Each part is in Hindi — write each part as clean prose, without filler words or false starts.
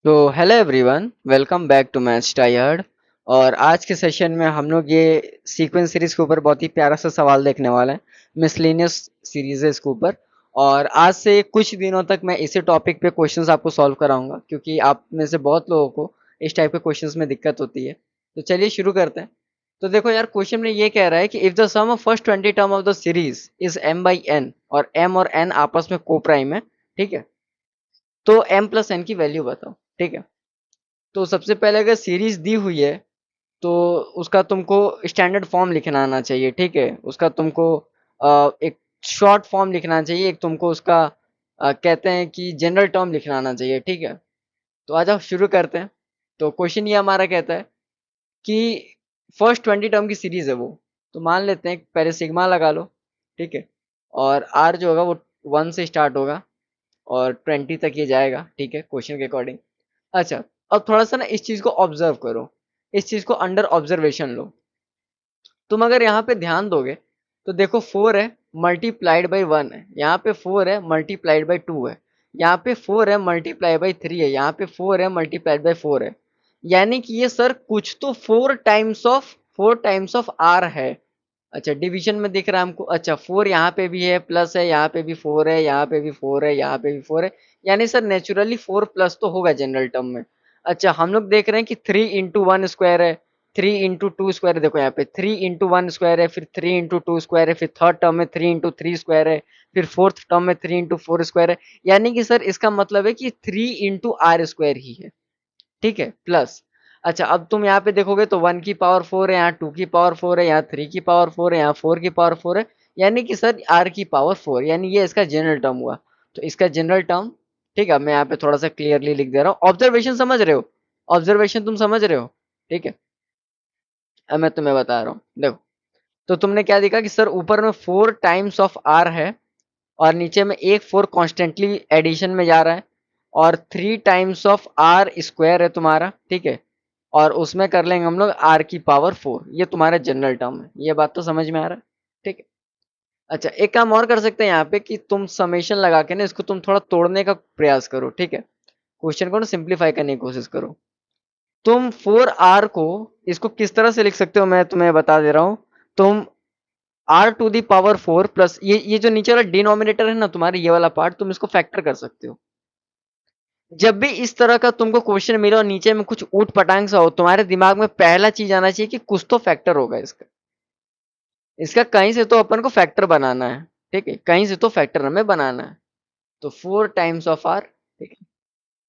तो hello everyone, welcome back to match tired. और आज के सेशन में हम लोग ये सीक्वेंस सीरीज के ऊपर बहुत ही प्यारा सा सवाल देखने वाले हैं। मिसलेनियस सीरीज है इसके ऊपर। और आज से कुछ दिनों तक मैं इसी टॉपिक पे क्वेश्चंस आपको सॉल्व कराऊंगा, क्योंकि आप में से बहुत लोगों को इस टाइप के क्वेश्चंस में दिक्कत होती है। तो चलिए शुरू करते हैं। तो देखो यार, क्वेश्चन में ये कह रहा है कि if the sum of first 20 term of the series is m by n और m और n आपस में को प्राइम है, ठीक है, तो m प्लस n की वैल्यू बताओ। ठीक है, तो सबसे पहले अगर सीरीज दी हुई है तो उसका तुमको स्टैंडर्ड फॉर्म लिखना आना चाहिए। ठीक है, उसका तुमको एक शॉर्ट फॉर्म लिखना चाहिए, एक तुमको उसका कहते हैं कि जनरल टर्म लिखना आना चाहिए। ठीक है, तो आज आप शुरू करते हैं। तो क्वेश्चन ये हमारा कहता है कि फर्स्ट 20 टर्म की सीरीज है वो। तो मान लेते हैं पहले सिग्मा लगा लो। ठीक है, और आर जो होगा वो 1 से स्टार्ट होगा और 20 तक ये जाएगा। ठीक है, क्वेश्चन के अकॉर्डिंग। अच्छा, अब थोड़ा सा ना इस चीज को ऑब्जर्व करो, इस चीज को अंडर ऑब्जर्वेशन लो। तुम अगर यहाँ पे ध्यान दोगे तो देखो 4 है मल्टीप्लाइड बाई 1 है, यहाँ पे 4 है मल्टीप्लाइड बाई 2 है, यहाँ पे 4 है मल्टीप्लाई बाई 3 है, यहाँ पे 4 है मल्टीप्लाइड बाई 4 है। यानी कि ये सर कुछ तो 4 टाइम्स ऑफ आर है। अच्छा, डिवीजन में दिख रहा है हमको। अच्छा, 4 यहाँ पे भी है, प्लस है, यहाँ पे भी 4 है, यहाँ पे भी 4 है, यहाँ पे भी 4 है। यानी सर नेचुरली 4 प्लस तो होगा जनरल टर्म में। अच्छा, हम लोग देख रहे हैं कि 3 इंटू 1 स्क्वायर है, 3 इंटू 2 स्क्वायर है। देखो यहाँ पे 3 इंटू 1 स्क्वायर है, फिर 3 इंटू 2 स्क्वायर है, फिर थर्ड टर्म में 3 इंटू 3 स्क्वायर है, फिर फोर्थ टर्म में 3 इंटू 4 स्क्वायर है। यानी कि सर इसका मतलब है कि 3 इंटू r स्क्वायर ही है। ठीक है, प्लस। अच्छा, अब तुम यहाँ पे देखोगे तो 1 की पावर 4 है, यहाँ 2 की पावर 4 है, यहाँ 3 की पावर 4 है, यहाँ 4 की पावर 4 है। यानी कि सर r की पावर 4, यानी ये इसका जनरल टर्म हुआ। तो इसका जनरल टर्म, ठीक है, मैं यहाँ पे थोड़ा सा क्लियरली लिख दे रहा हूँ। ऑब्जर्वेशन समझ रहे हो? ऑब्जर्वेशन तुम समझ रहे हो? ठीक है, अब मैं तुम्हें बता रहा हूँ, देखो। तो तुमने क्या देखा कि सर ऊपर में 4 टाइम्स ऑफ r है, और नीचे में एक 4 कॉन्स्टेंटली एडिशन में जा रहा है, और 3 टाइम्स ऑफ r स्क्वायर है तुम्हारा। ठीक है, और उसमें कर लेंगे हम लोग r की पावर 4। ये तुम्हारा जनरल टर्म है। ये बात तो समझ में आ रहा है? ठीक है। अच्छा, एक काम और कर सकते हैं यहाँ पे कि तुम समेशन लगा के ना इसको तुम थोड़ा तोड़ने का प्रयास करो। ठीक है, क्वेश्चन को ना सिंप्लीफाई करने की कोशिश करो। तुम 4r को इसको किस तरह से लिख सकते हो, मैं तुम्हें बता दे रहा हूँ। तुम r⁴ प्लस ये जो नीचे वाला डिनोमिनेटर है ना तुम्हारे, ये वाला पार्ट, तुम इसको फैक्टर कर सकते हो। जब भी इस तरह का तुमको क्वेश्चन मिले और नीचे में कुछ ऊट पटांग सा हो, तुम्हारे दिमाग में पहला चीज आना चाहिए कि कुछ तो फैक्टर होगा इसका। इसका कहीं से तो अपन को फैक्टर बनाना है। ठीक है, कहीं से तो फैक्टर हमें बनाना है। तो 4 टाइम्स ऑफ r। ठीक है,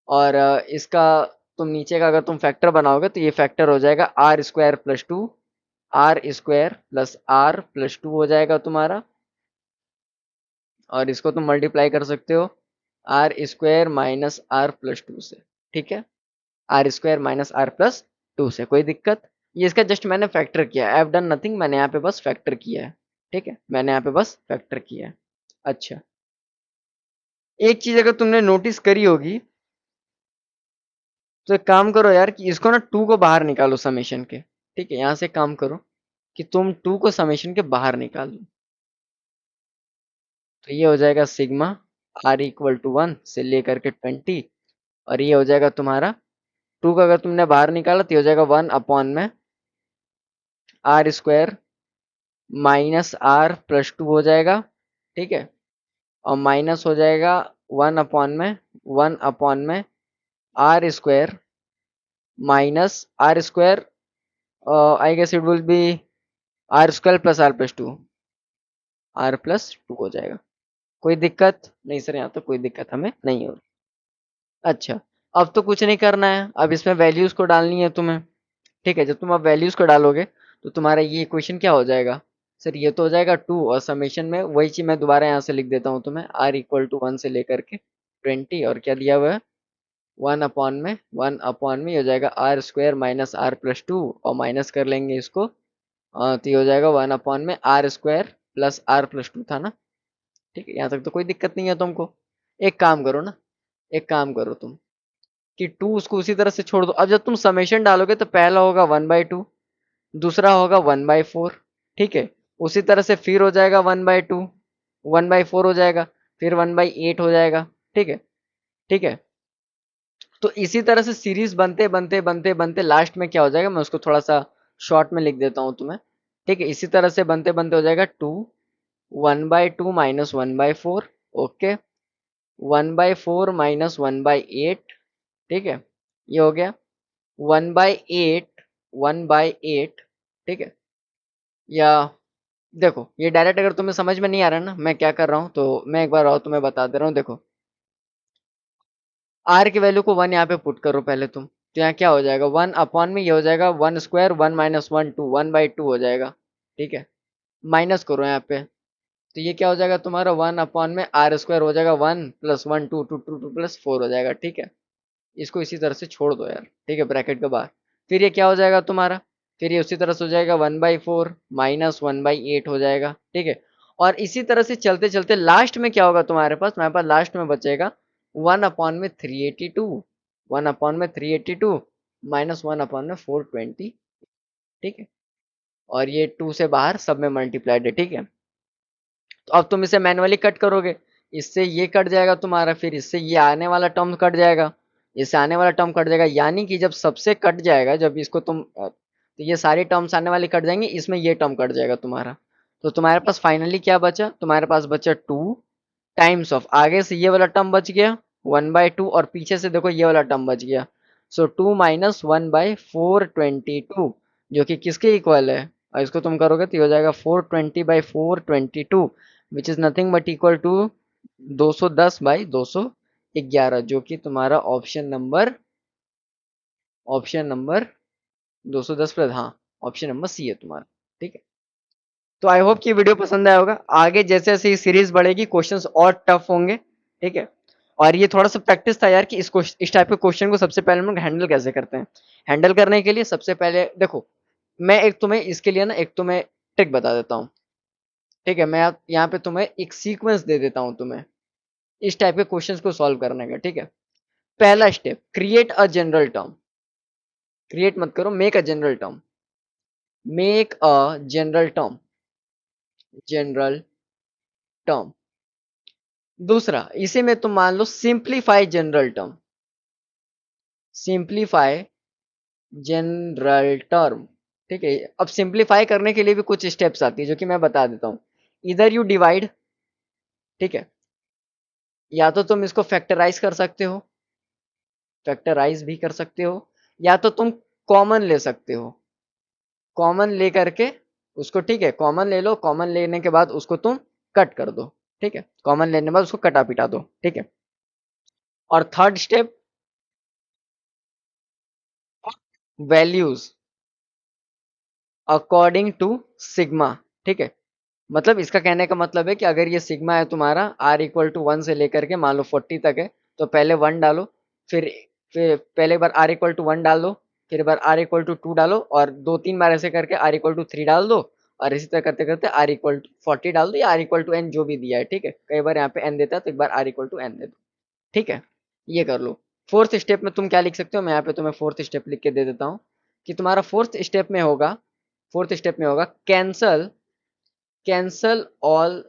और इसका तुम नीचे का अगर तुम फैक्टर बनाओगे तो ये फैक्टर हो जाएगा r² + 2, r² + r+2 हो जाएगा तुम्हारा। और इसको तुम मल्टीप्लाई कर सकते हो r² - r+2 से। ठीक है, r² - r+2 से। कोई दिक्कत? ये इसका जस्ट मैंने फैक्टर किया है। आई हैव डन नथिंग, मैंने यहाँ पे बस फैक्टर किया है। ठीक है, मैंने यहाँ पे बस फैक्टर किया है। अच्छा, एक चीज अगर तुमने नोटिस करी होगी तो एक काम करो यार कि इसको ना 2 को बाहर निकालो समेशन के। ठीक है, यहाँ से काम करो कि तुम 2 को समेशन के बाहर निकालो। तो ये हो जाएगा सिग्मा r = 1 से लेकर के 20। और ये हो जाएगा तुम्हारा 2 का अगर तुमने बाहर निकाला तो ये हो जाएगा 1/में r² - r+2 हो जाएगा। ठीक है, और माइनस हो जाएगा 1/में r² - r², I guess it will be r² + r+2, r+2 हो जाएगा। कोई दिक्कत नहीं सर? यहाँ तो कोई दिक्कत हमें नहीं हो रही। अच्छा, अब तो कुछ नहीं करना है, अब इसमें वैल्यूज को डालनी है तुम्हें। ठीक है, जब तुम अब वैल्यूज को डालोगे तो तुम्हारा ये इक्वेशन क्या हो जाएगा? सर ये तो हो जाएगा 2, और समेशन में वही चीज मैं दोबारा यहाँ से लिख देता हूँ तुम्हें, r = 1 से लेकर के 20, और क्या दिया हुआ है 1/में ये हो जाएगा r² - r+2, और माइनस कर लेंगे इसको। तो ये हो जाएगा 1/में r² + r+2 था ना। ठीक है, यहाँ तक तो कोई दिक्कत नहीं है तुमको। एक काम करो ना, एक काम करो तुम कि 2 उसको उसी तरह से छोड़ दो। अब जब तुम समेशन डालोगे तो पहला होगा 1/2, दूसरा होगा 1/4। ठीक है, उसी तरह से फिर हो जाएगा 1/2, 1/4 हो जाएगा, फिर 1/8 हो जाएगा। ठीक है, ठीक है। तो इसी तरह से सीरीज बनते बनते बनते बनते लास्ट में क्या हो जाएगा, मैं उसको थोड़ा सा शॉर्ट में लिख देता हूँ तुम्हें। ठीक है, इसी तरह से बनते बनते हो जाएगा 2 1/2 माइनस 1/4। Okay, 1/4 minus 1/8। ठीक है, ये हो गया 1/8, 1/8। ठीक है, या देखो ये डायरेक्ट अगर तुम्हें समझ में नहीं आ रहा ना मैं क्या कर रहा हूँ, तो मैं एक बार और तुम्हें बता दे रहा हूँ। देखो आर की वैल्यू को 1 यहाँ पे पुट करो पहले तुम, तो यहाँ क्या हो जाएगा 1 अपॉन में ये हो जाएगा 1 स्क्वायर, 1 - 1 2, 1/2 हो जाएगा। ठीक है, माइनस करो यहाँ पे, तो ये क्या हो जाएगा तुम्हारा 1 अपॉन में आर स्क्वायर हो जाएगा 1 प्लस 1 2 2 2 2 प्लस 4 हो जाएगा। ठीक है, इसको इसी तरह से छोड़ दो यार। ठीक है, ब्रैकेट के बाहर फिर ये क्या हो जाएगा तुम्हारा, फिर ये उसी तरह से हो जाएगा 1/4 माइनस 1/8 हो जाएगा। ठीक है, और इसी तरह से चलते चलते लास्ट में क्या होगा तुम्हारे पास लास्ट में बचेगा 1/382, 1/382 माइनस 1/420। ठीक है, और ये 2 से बाहर सब में मल्टीप्लाइड है। ठीक है, तो अब तुम इसे मैनुअली कट करोगे, इससे ये कट जाएगा तुम्हारा, फिर इससे ये आने वाला टर्म कट जाएगा, इससे आने वाला टर्म कट जाएगा, यानी कि जब सबसे कट जाएगा, जब इसको तुम तो ये सारे टर्म्स आने वाले कट जाएंगे, इसमें ये टर्म कट जाएगा तुम्हारा। तो तुम्हारे पास फाइनली क्या बचा, तुम्हारे पास बचा 2 टाइम्स ऑफ, आगे से ये वाला टर्म बच गया 1/2 और पीछे से देखो ये वाला टर्म बच गया। सो 2 माइनस 1/422 जो कि किसके इक्वल है, और इसको तुम करोगे तो ये हो जाएगा 420/422 which is nothing but equal to 210/211, जो कि तुम्हारा ऑप्शन नंबर 210 प्लस, हाँ ऑप्शन नंबर सी है तुम्हारा। ठीक है, तो आई होप कि वीडियो पसंद आया होगा। आगे जैसे जैसे ये सीरीज बढ़ेगी क्वेश्चंस और टफ होंगे। ठीक है, और ये थोड़ा सा प्रैक्टिस था यार कि इस टाइप के क्वेश्चन को सबसे पहले हम लोग हैंडल कैसे करते हैं। हैंडल करने के लिए सबसे पहले देखो, मैं एक तुम्हें इसके लिए ना एक तुम्हें ट्रिक बता देता हूँ। ठीक है, मैं यहाँ पे तुम्हें एक सीक्वेंस दे देता हूँ तुम्हें इस टाइप के क्वेश्चंस को सॉल्व करने का। ठीक है, पहला step, create a general term, create मत करो, make a general term, make a general term, general term. दूसरा, इसी में तुम मान लो simplify general term, simplify general term. ठीक है, अब सिंप्लीफाई करने के लिए भी कुछ स्टेप्स आती है जो कि मैं बता देता हूँ। इधर यू डिवाइड, ठीक है, या तो तुम इसको फैक्टराइज कर सकते हो, फैक्टराइज भी कर सकते हो, या तो तुम कॉमन ले सकते हो, कॉमन ले करके उसको, ठीक है कॉमन ले लो, कॉमन लेने के बाद उसको तुम कट कर दो। ठीक है, कॉमन लेने के बाद उसको कटा पिटा दो। ठीक है, और third step, values according to sigma. ठीक है, मतलब इसका कहने का मतलब है कि अगर ये सिग्मा है तुम्हारा r = 1 से लेकर के मान लो 40 तक है, तो पहले 1 डालो, फिर फिर पहले बार r = 1 डाल दो, फिर बार r = 2 डालो, और 2-3 बार ऐसे करके r = 3 डाल दो, और इसी तरह करते करते r = 40 डाल दो, या r = n जो भी दिया है। ठीक है, कई बार यहाँ पे n देता है तो एक बार r = n दे दो। ठीक है, ये कर लो। फोर्थ स्टेप में तुम क्या लिख सकते हो, मैं यहाँ पे तुम्हें फोर्थ स्टेप लिख के दे देता हूँ कि तुम्हारा फोर्थ स्टेप में होगा cancel, cancel all,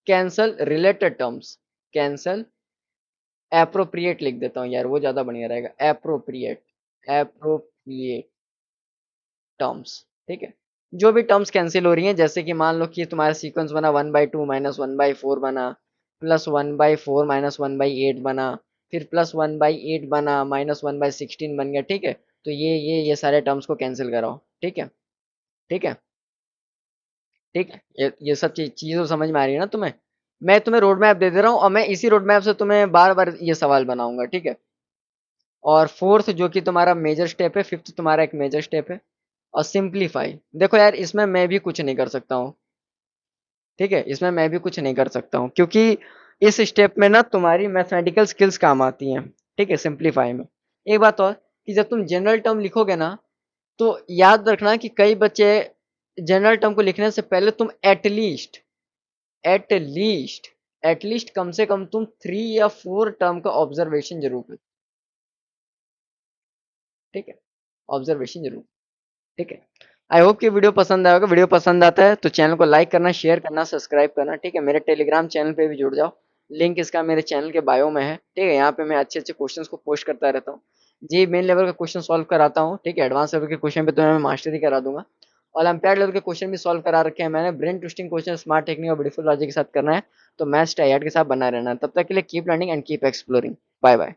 cancel related terms, cancel appropriate लिख देता हूँ यार, वो ज्यादा बढ़िया रहेगा, एप्रोप्रिएट, एप्रोप्रिएट टर्म्स। ठीक है, जो भी टर्म्स कैंसिल हो रही हैं, जैसे कि मान लो कि तुम्हारा सीक्वेंस बना 1/2 माइनस 1/4 बना, प्लस 1/4 माइनस 1/8 बना, फिर प्लस 1/8 बना, माइनस 1/16 बन गया। ठीक है, तो ये सारे टर्म्स को कैंसिल कराओ। ठीक है, ठीक है, ठीक है, ये सब चीज़ें तो समझ में आ रही है ना तुम्हें। मैं तुम्हें रोड मैप दे दे रहा हूँ, और मैं इसी रोड मैप से तुम्हें बार बार ये सवाल बनाऊंगा। ठीक है, और फोर्थ जो कि तुम्हारा मेजर स्टेप है, फिफ्थ तुम्हारा एक मेजर स्टेप है, और सिंप्लीफाई। देखो यार, इसमें मैं भी कुछ नहीं कर सकता हूँ। ठीक है, इसमें मैं भी कुछ नहीं कर सकता हूँ, क्योंकि इस स्टेप में ना तुम्हारी मैथमेटिकल स्किल्स काम आती हैं। ठीक है, सिंप्लीफाई में एक बात और, कि जब तुम जनरल टर्म लिखोगे ना, तो याद रखना कि कई बच्चे जनरल टर्म को लिखने से पहले तुम एटलीस्ट एटलीस्ट कम से कम तुम 3 या 4 टर्म का ऑब्जर्वेशन जरूर करो। ठीक है, ऑब्जर्वेशन जरूर। ठीक है, आई होप कि वीडियो पसंद आएगा। वीडियो पसंद आता है तो चैनल को लाइक करना, शेयर करना, सब्सक्राइब करना। ठीक है, मेरे टेलीग्राम चैनल पे भी जुड़ जाओ, लिंक इसका मेरे चैनल के बायो में है, ठीक है। यहाँ पे मैं अच्छे अच्छे क्वेश्चंस को पोस्ट करता रहता हूँ। जी मेन लेवल का क्वेश्चन सॉल्व कराता हूँ, ठीक है। एडवांस लेवल के क्वेश्चन पे तो मैं मास्टरी करा दूंगा। ओलंपियाड लेवल के क्वेश्चन भी सॉल्व करा रखे हैं मैंने। Brain twisting question smart technique और ब्यूटीफुल लॉजिक के साथ करना है तो मैथ्स टाइयार्ड के साथ बना रहना है। तब तक के लिए keep learning and keep exploring. Bye bye.